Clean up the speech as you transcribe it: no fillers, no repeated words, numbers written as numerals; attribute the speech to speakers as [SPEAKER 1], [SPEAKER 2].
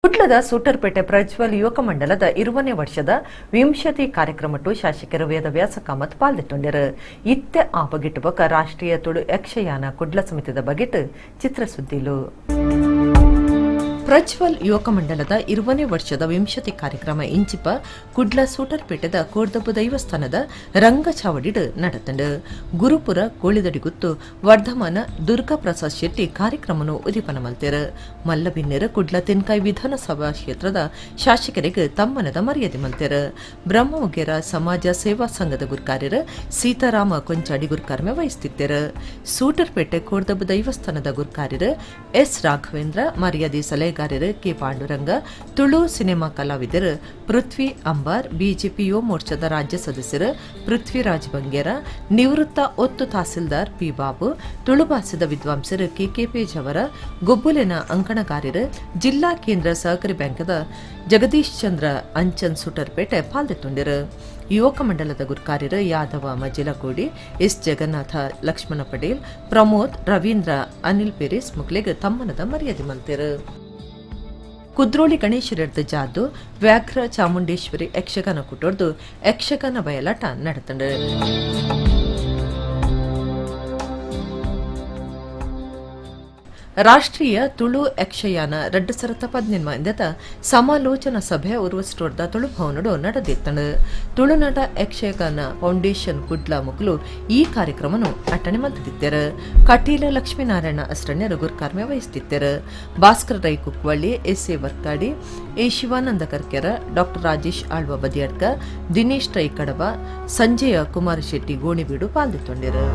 [SPEAKER 1] ಕುಡ್ಲದ ಸೂಟರ್ಪೇಟೆ ಪ್ರಜ್ವಲ್ ಯುವಕ ಮಂಡಲದ 20ನೇ ವರ್ಷದ ವಿಂಶತಿ ಕಾರ್ಯಕ್ರಮಟ್ಟು ಶಾಸಕರು ವೇದವ್ಯಾಸ ಕಾಮತ್ ಪಾಲ್ಗೊಂಡಿರು. ಇತ್ತೆ ಆ ಬಗೆಟ್ ಬೊಕ ರಾಷ್ಟ್ರೀಯ ತುಳು ಯಕ್ಷಯಾನ ಕುಡ್ಲ ಸಮಿತಿದ ಬಗೆಟ್ ಚಿತ್ರಸುದ್ದಿಲು. ಪ್ರಜ್ವಲ್ ಯುವಕ ಮಂಡಲದ 20ನೇ ವರ್ಷದ ವಿಂಶತಿ ಕಾರ್ಯಕ್ರಮ ಇಂಚಿಪ ಕುಡ್ಲ ಸೂಟರ್ಪೇಟೆದ ಕೋರ್ದಬ್ಬು ದೈವಸ್ಥಾನದ ರಂಗಚಾವಡಿಡ್ ನಡತಂಡು. ಗುರುಪುರ ಕೋಳಿದಡಿಗುತ್ತು ವರ್ಧಮಾನ ದುರ್ಗಾ ಪ್ರಸಾದ್ ಶೆಟ್ಟಿ ಕಾರ್ಯಕ್ರಮನು ಉದಿಪನ ಮಲ್ತೇರು. ಮಲ್ಲಬಿನ್ನೆರು ಕುಡ್ಲ ತೆನ್ಕಾಯಿ ವಿಧಾನಸಭಾ ಕ್ಷೇತ್ರದ ಶಾಸಕರಿಗೆ ತಮ್ಮನದ ಮರ್ಯಾದೆ ಮಲ್ತೇರು. ಬ್ರಹ್ಮವಗೇರ ಸಮಾಜ ಸೇವಾ ಸಂಘದ ಗುರ್ಕಾರ್ಯರು ಸೀತಾರಾಮ ಕೊಂಚಾಡಿ ಗುರ್ಕಾರ್ಮೆ ವಹಿಸುತ್ತಿದ್ದರು. ಸೂಟರ್ಪೇಟೆ ಕೋರ್ದಬ್ಬು ದೈವಸ್ಥಾನದ ಗುರ್ಕಾರ್ಯರು ಎಸ್ ರಾಘವೇಂದ್ರ, ಮರ್ಯಾದೆ ಸಲಹೆಗಾರರು ಕೆ ಪಾಂಡುರಂಗ, ತುಳು ಸಿನಿಮಾ ಕಲಾವಿದರು ಪೃಥ್ವಿ ಅಂಬಾರ್, ಬಿಜೆಪಿ ಯುವ ಮೋರ್ಚಾದ ರಾಜ್ಯ ಸದಸ್ಯರು ಪೃಥ್ವಿರಾಜ್ ಬಂಗೇರ, ನಿವೃತ್ತ ಒತ್ತು ತಹಸೀಲ್ದಾರ್ ಪಿ ಬಾಬು, ತುಳು ಭಾಷೆದ ವಿದ್ವಾಂಸರು ಕೆಕೆ ಜವರ, ಗೊಬ್ಬುಲಿನ ಅಂಕಣಗಾರರು, ಜಿಲ್ಲಾ ಕೇಂದ್ರ ಸಹಕಾರಿ ಬ್ಯಾಂಕದ ಜಗದೀಶ್ ಚಂದ್ರ ಅಂಚನ್ ಸೂಟರ್ಪೇಟೆ ಪಾಲ್ಗೊಂಡಿರು. ಯುವಕ ಮಂಡಲದ ಗುರ್ಕಾರ್ಯರು ಯಾದವ ಮಜಿಲಕೋಡಿ, ಎಸ್ ಜಗನ್ನಾಥ, ಲಕ್ಷ್ಮಣ ಪಟೇಲ್, ಪ್ರಮೋದ್, ರವೀಂದ್ರ, ಅನಿಲ್ ಪೆರಿಸ್ ಮುಕ್ಲೆಗ್ ತಮ್ಮನದ ಮರ್ಯಾದೆ ಮಲ್ತೇರು. ಕುದ್ರೋಳಿ ಗಣೇಶರದ್ದು ಜಾದು ವ್ಯಾಘ್ರ ಚಾಮುಂಡೇಶ್ವರಿ ಯಕ್ಷಗಾನ ಕುಟೋರ್ದು ಯಕ್ಷಗಾನ ಬಯಲಾಟ ನಡೆತಂಡು. ರಾಷ್ಟ್ರೀಯ ತುಳು ಯಕ್ಷಯಾನ 2018 ಸಮಾಲೋಚನಾ ಸಭೆ ಉರ್ವಸ್ಟೋರ್ದ ತುಳು ಭವನಡು ನಡೆದಿತ್ತಂಡು. ತುಳುನಾಡ ಯಕ್ಷಗಾನ ಫೌಂಡೇಶನ್ ಕುಡ್ಲ ಮುಕ್ಲು ಈ ಕಾರ್ಯಕ್ರಮನು ಅಟಣೆ ಮಲ್ತಿದ್ದರು. ಕಟೀಲ ಲಕ್ಷ್ಮೀನಾರಾಯಣ ಅಸ್ರಣ್ಯರು ಗುರ್ಕಾರ್ಮೆ ವಹಿಸುತ್ತಿದ್ದರು. Bhaskar Rai Kukkuvalli, S A Varkady, A Shivananda Karkera, doctor Rajesh Alva Badiyadka, Dinesh Rai Kadaba, Sanjaya Kumar Shetty Gonibeedu ಪಾಲ್ಗೊಂಡಿರು.